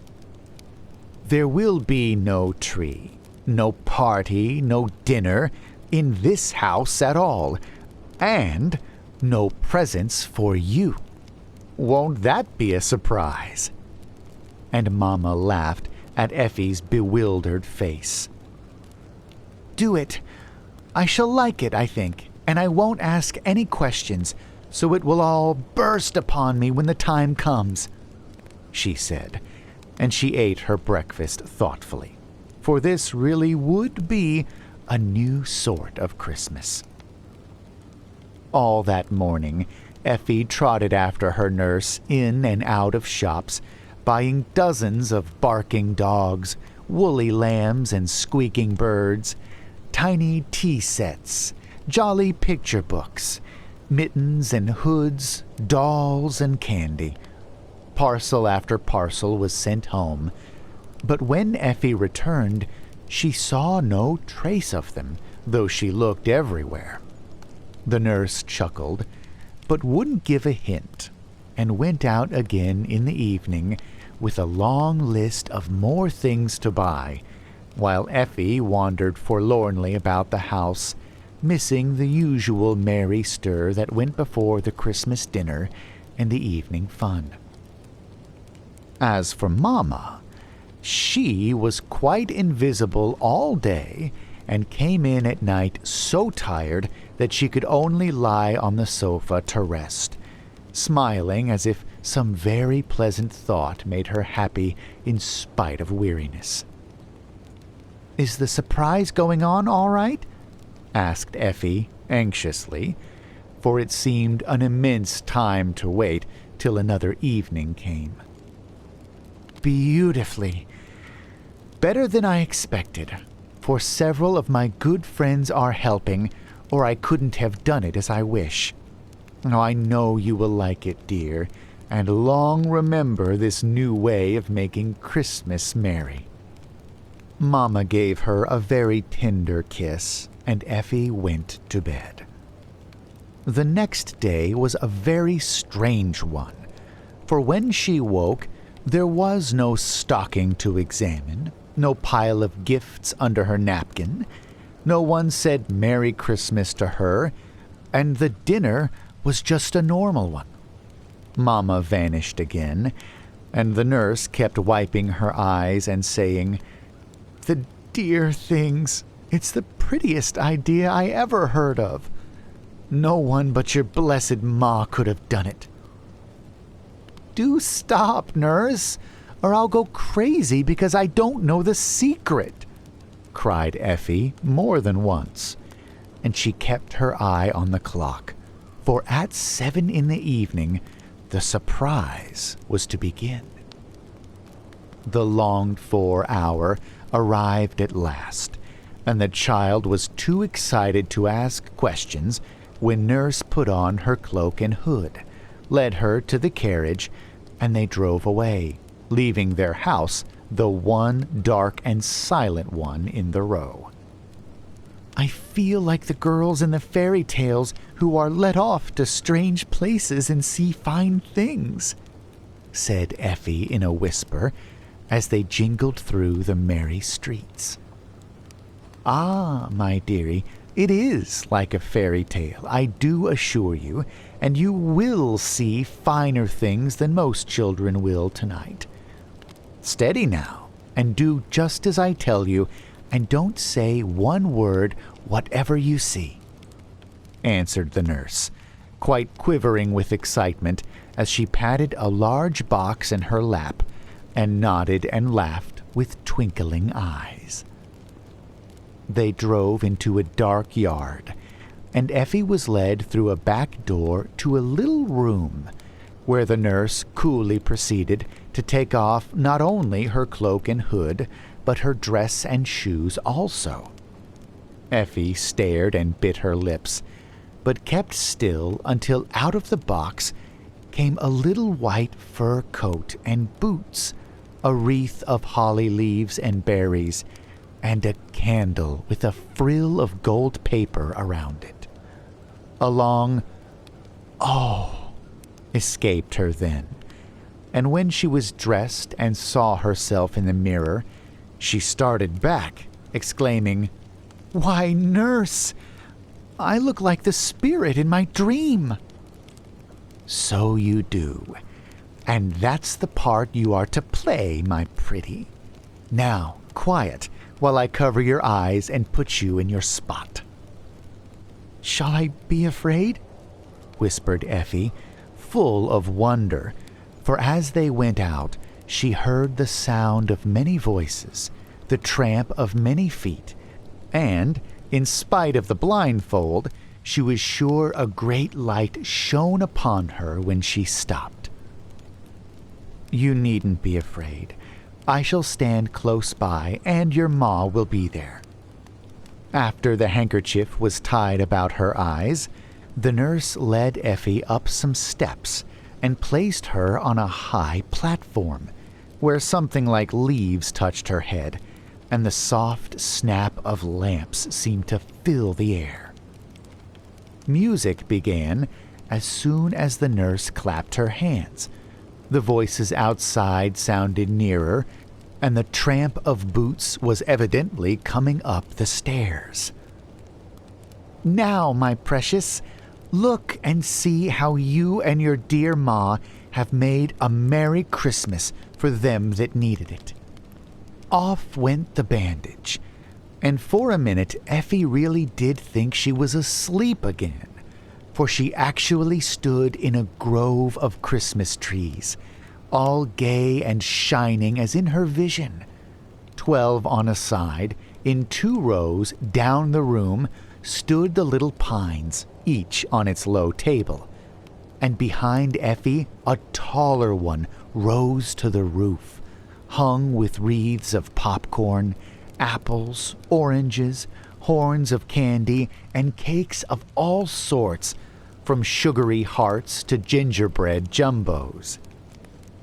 There will be no tree, no party, no dinner in this house at all, and no presents for you. Won't that be a surprise?" And Mama laughed at Effie's bewildered face. "Do it. I shall like it, I think, and I won't ask any questions, so it will all burst upon me when the time comes," she said, and she ate her breakfast thoughtfully, for this really would be a new sort of Christmas. All that morning, Effie trotted after her nurse in and out of shops, buying dozens of barking dogs, woolly lambs and squeaking birds, tiny tea sets, jolly picture books, mittens and hoods, dolls and candy. Parcel after parcel was sent home, but when Effie returned, she saw no trace of them, though she looked everywhere. The nurse chuckled, but wouldn't give a hint, and went out again in the evening with a long list of more things to buy, while Effie wandered forlornly about the house, missing the usual merry stir that went before the Christmas dinner and the evening fun. As for Mama, she was quite invisible all day and came in at night so tired that she could only lie on the sofa to rest, smiling as if some very pleasant thought made her happy in spite of weariness. "Is the surprise going on all right?" asked Effie anxiously, for it seemed an immense time to wait till another evening came. "Beautifully. Better than I expected, for several of my good friends are helping, or I couldn't have done it as I wish. Oh, I know you will like it, dear, and long remember this new way of making Christmas merry." Mama gave her a very tender kiss, and Effie went to bed. The next day was a very strange one, for when she woke, there was no stocking to examine, no pile of gifts under her napkin, no one said Merry Christmas to her, and the dinner was just a normal one. Mama vanished again, and the nurse kept wiping her eyes and saying, "The dear things, it's the prettiest idea I ever heard of. No one but your blessed Ma could have done it." "Do stop, nurse, or I'll go crazy because I don't know the secret," cried Effie more than once, and she kept her eye on the clock, for at 7 in the evening the surprise was to begin. The longed-for hour arrived at last, and the child was too excited to ask questions when Nurse put on her cloak and hood, led her to the carriage, and they drove away, leaving their house the one dark and silent one in the row. "I feel like the girls in the fairy tales who are let off to strange places and see fine things," said Effie in a whisper as they jingled through the merry streets. "Ah, my dearie, it is like a fairy tale, I do assure you, and you will see finer things than most children will tonight. Steady now, and do just as I tell you, and don't say one word whatever you see," answered the nurse, quite quivering with excitement as she patted a large box in her lap and nodded and laughed with twinkling eyes. They drove into a dark yard, and Effie was led through a back door to a little room, where the nurse coolly proceeded to take off not only her cloak and hood, but her dress and shoes also. Effie stared and bit her lips, but kept still until out of the box came a little white fur coat and boots, a wreath of holly leaves and berries, and a candle with a frill of gold paper around it. A long "Oh" escaped her then, and when she was dressed and saw herself in the mirror, she started back, exclaiming, "Why, nurse, I look like the spirit in my dream." "So you do, and that's the part you are to play, my pretty. Now, quiet, while I cover your eyes and put you in your spot." "Shall I be afraid?" whispered Effie, full of wonder, for as they went out, she heard the sound of many voices, the tramp of many feet, and, in spite of the blindfold, she was sure a great light shone upon her when she stopped. "You needn't be afraid. I shall stand close by, and your ma will be there." After the handkerchief was tied about her eyes, the nurse led Effie up some steps and placed her on a high platform, where something like leaves touched her head, and the soft snap of lamps seemed to fill the air. Music began as soon as the nurse clapped her hands. The voices outside sounded nearer, and the tramp of boots was evidently coming up the stairs. "Now, my precious, look and see how you and your dear ma have made a Merry Christmas for them that needed it." Off went the bandage, and for a minute Effie really did think she was asleep again, for she actually stood in a grove of Christmas trees, all gay and shining as in her vision. 12 on a side, in 2 rows down the room, stood the little pines, each on its low table, and behind Effie a taller one rose to the roof, hung with wreaths of popcorn, apples, oranges, horns of candy, and cakes of all sorts, from sugary hearts to gingerbread jumbos.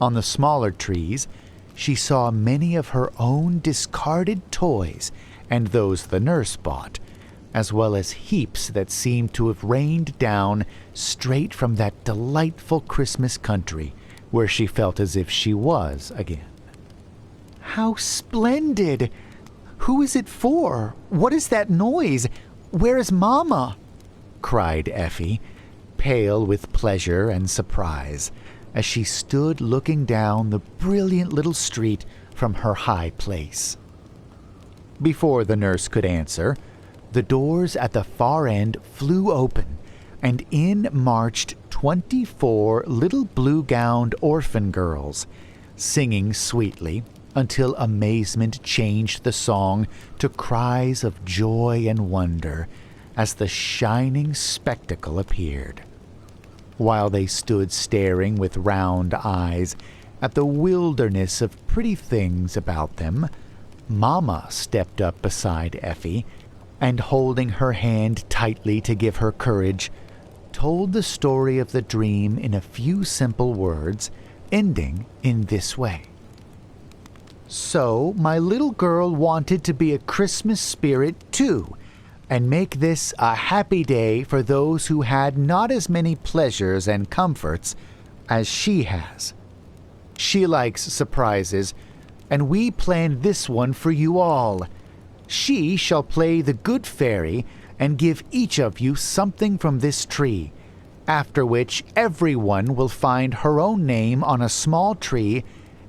On the smaller trees, she saw many of her own discarded toys and those the nurse bought, as well as heaps that seemed to have rained down straight from that delightful Christmas country where she felt as if she was again. "How splendid! Who is it for? What is that noise? Where is Mama?" cried Effie, pale with pleasure and surprise, as she stood looking down the brilliant little street from her high place. Before the nurse could answer, the doors at the far end flew open, and in marched 24 little blue-gowned orphan girls, singing sweetly until amazement changed the song to cries of joy and wonder as the shining spectacle appeared. While they stood staring with round eyes at the wilderness of pretty things about them, Mama stepped up beside Effie, and holding her hand tightly to give her courage, told the story of the dream in a few simple words, ending in this way. "So my little girl wanted to be a Christmas spirit too, and make this a happy day for those who had not as many pleasures and comforts as she has. She likes surprises, and we planned this one for you all. She shall play the good fairy and give each of you something from this tree, after which everyone will find her own name on a small tree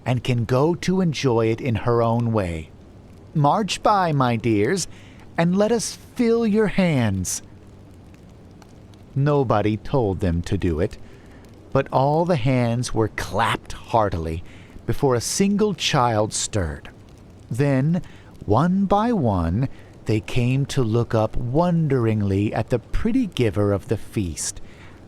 and can go to enjoy it in her own way. March by, my dears, and let us fill your hands." Nobody told them to do it, but all the hands were clapped heartily before a single child stirred. Then, one by one, they came to look up wonderingly at the pretty giver of the feast,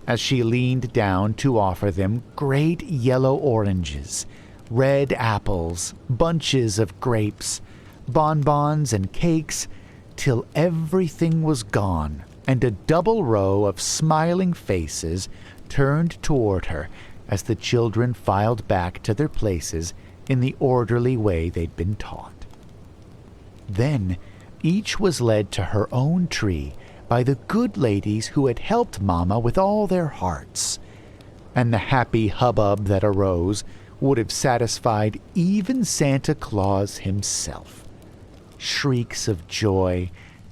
as she leaned down to offer them great yellow oranges, red apples, bunches of grapes, bonbons and cakes, till everything was gone, and a double row of smiling faces turned toward her as the children filed back to their places in the orderly way they'd been taught. Then each was led to her own tree by the good ladies who had helped Mama with all their hearts, and the happy hubbub that arose would have satisfied even Santa Claus himself. Shrieks of joy,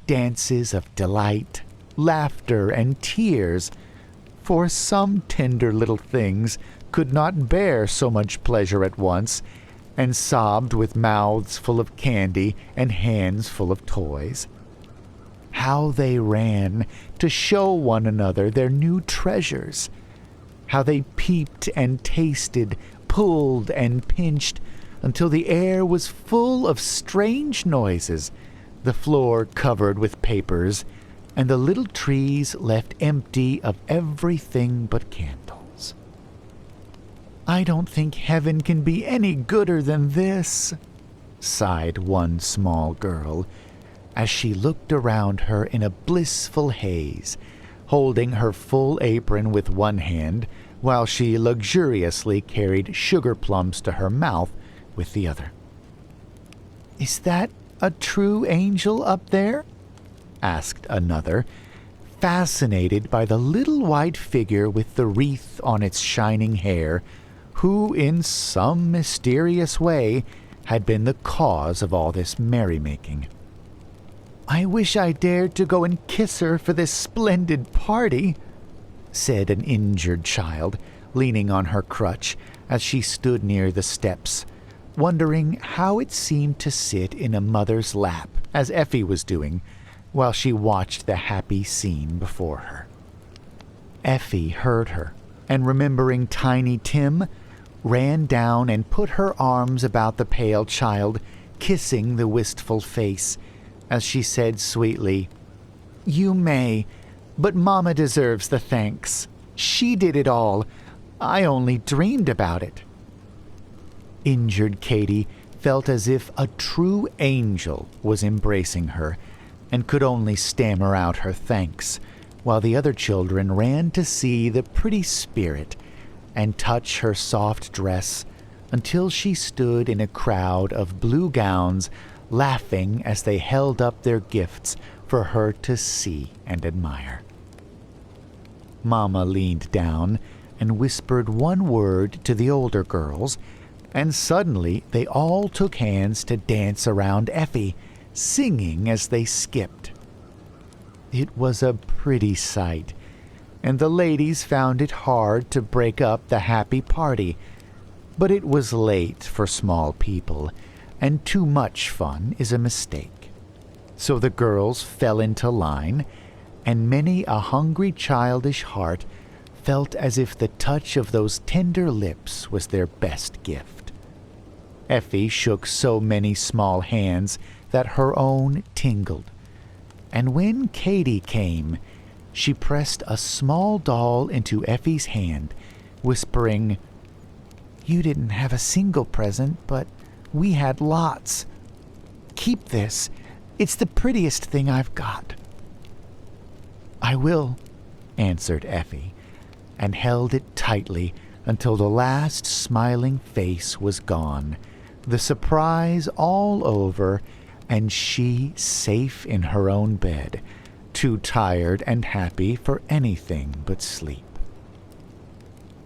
dances of delight, laughter and tears, for some tender little things could not bear so much pleasure at once, and sobbed with mouths full of candy and hands full of toys. How they ran to show one another their new treasures! How they peeped and tasted, pulled and pinched, until the air was full of strange noises, the floor covered with papers, and the little trees left empty of everything but candles. "I don't think heaven can be any gooder than this," sighed one small girl, as she looked around her in a blissful haze, holding her full apron with one hand, while she luxuriously carried sugar plums to her mouth with the other. "Is that a true angel up there?" asked another, fascinated by the little white figure with the wreath on its shining hair, who in some mysterious way had been the cause of all this merrymaking. "I wish I dared to go and kiss her for this splendid party," said an injured child, leaning on her crutch as she stood near the steps, wondering how it seemed to sit in a mother's lap, as Effie was doing, while she watched the happy scene before her. Effie heard her, and remembering Tiny Tim, ran down and put her arms about the pale child, kissing the wistful face, as she said sweetly, "You may, but Mama deserves the thanks. She did it all. I only dreamed about it." Injured Katy felt as if a true angel was embracing her, and could only stammer out her thanks, while the other children ran to see the pretty spirit and touch her soft dress until she stood in a crowd of blue gowns, laughing as they held up their gifts for her to see and admire. Mama leaned down and whispered one word to the older girls, and suddenly they all took hands to dance around Effie, singing as they skipped. It was a pretty sight, and the ladies found it hard to break up the happy party, but it was late for small people, and too much fun is a mistake. So the girls fell into line, and many a hungry childish heart felt as if the touch of those tender lips was their best gift. Effie shook so many small hands that her own tingled, and when Katy came, she pressed a small doll into Effie's hand, whispering, "You didn't have a single present, but we had lots. Keep this. It's the prettiest thing I've got." "I will," answered Effie, and held it tightly until the last smiling face was gone, the surprise all over, and she safe in her own bed, too tired and happy for anything but sleep.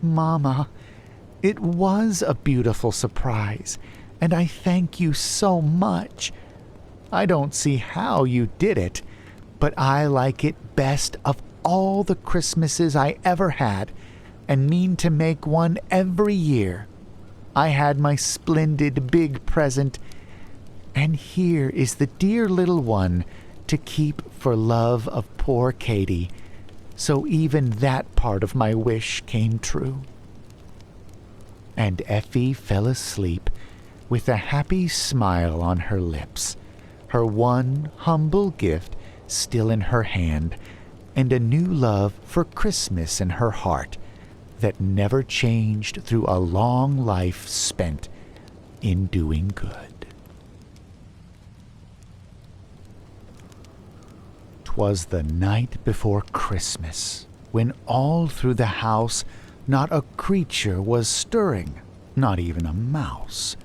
"Mama, it was a beautiful surprise, and I thank you so much. I don't see how you did it, but I like it best of all the Christmases I ever had, and mean to make one every year. I had my splendid big present, and here is the dear little one to keep for love of poor Katy, so even that part of my wish came true." And Effie fell asleep with a happy smile on her lips, her one humble gift still in her hand, and a new love for Christmas in her heart that never changed through a long life spent in doing good. 'Twas the night before Christmas, when all through the house not a creature was stirring, not even a mouse.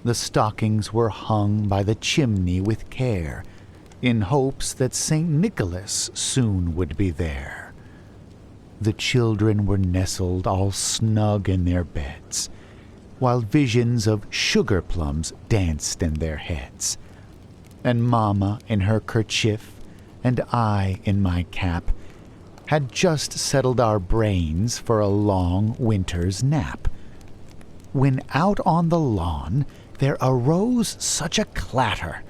The stockings were hung by the chimney with care, in hopes that St. Nicholas soon would be there. The children were nestled all snug in their beds, while visions of sugar plums danced in their heads. And Mamma in her kerchief, and I in my cap, had just settled our brains for a long winter's nap, when out on the lawn there arose such a clatter,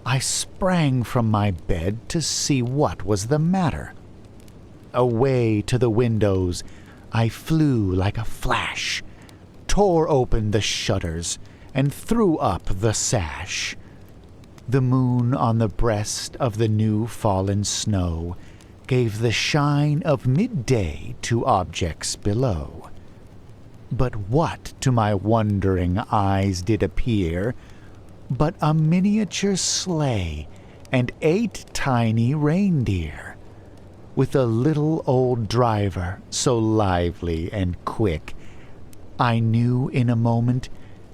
I sprang from my bed to see what was the matter. Away to the windows I flew like a flash, tore open the shutters, and threw up the sash. The moon on the breast of the new fallen snow gave the shine of midday to objects below. But what to my wondering eyes did appear but a miniature sleigh and 8 tiny reindeer, with a little old driver so lively and quick, I knew in a moment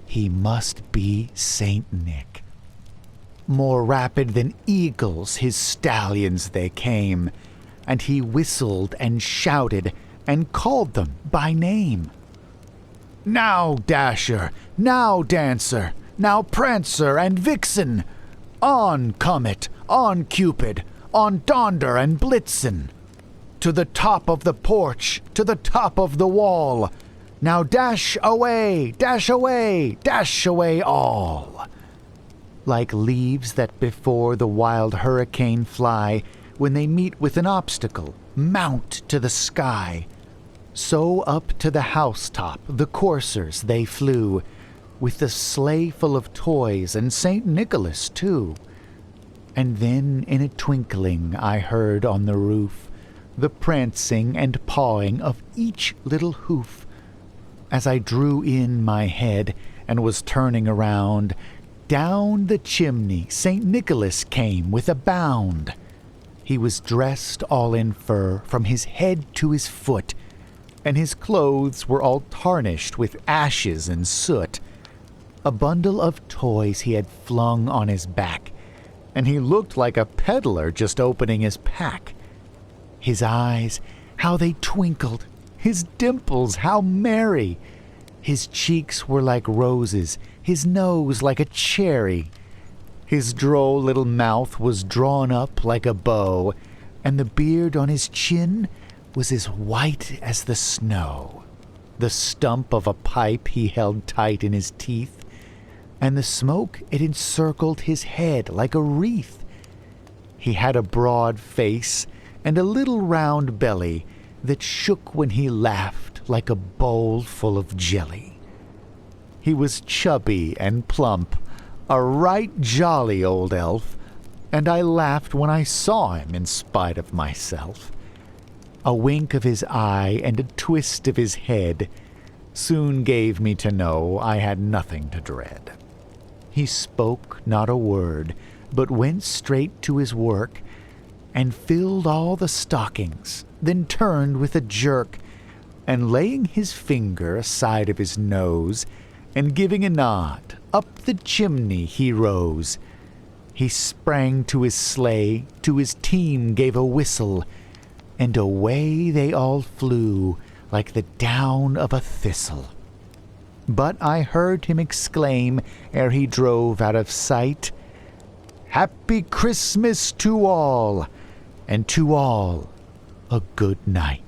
he must be St. Nick. More rapid than eagles his stallions they came, and he whistled and shouted and called them by name. "Now, Dasher! Now, Dancer! Now, Prancer and Vixen! On, Comet! On, Cupid! On, Donder and Blitzen! To the top of the porch! To the top of the wall! Now dash away! Dash away! Dash away all!" Like leaves that before the wild hurricane fly when they meet with an obstacle, mount to the sky, so up to the housetop the coursers they flew, with the sleigh full of toys and St. Nicholas too. And then in a twinkling I heard on the roof the prancing and pawing of each little hoof. As I drew in my head and was turning around, down the chimney St. Nicholas came with a bound. He was dressed all in fur from his head to his foot, and his clothes were all tarnished with ashes and soot. A bundle of toys he had flung on his back, and he looked like a peddler just opening his pack. His eyes, how they twinkled! His dimples, how merry! His cheeks were like roses, his nose like a cherry. His droll little mouth was drawn up like a bow, and the beard on his chin was as white as the snow. The stump of a pipe he held tight in his teeth, and the smoke it encircled his head like a wreath. He had a broad face and a little round belly that shook when he laughed like a bowl full of jelly. He was chubby and plump, a right jolly old elf, and I laughed when I saw him in spite of myself. A wink of his eye and a twist of his head soon gave me to know I had nothing to dread. He spoke not a word, but went straight to his work, and filled all the stockings, then turned with a jerk, and laying his finger aside of his nose, and giving a nod, up the chimney he rose. He sprang to his sleigh, to his team gave a whistle, and away they all flew like the down of a thistle. But I heard him exclaim, ere he drove out of sight, "Happy Christmas to all, and to all a good night."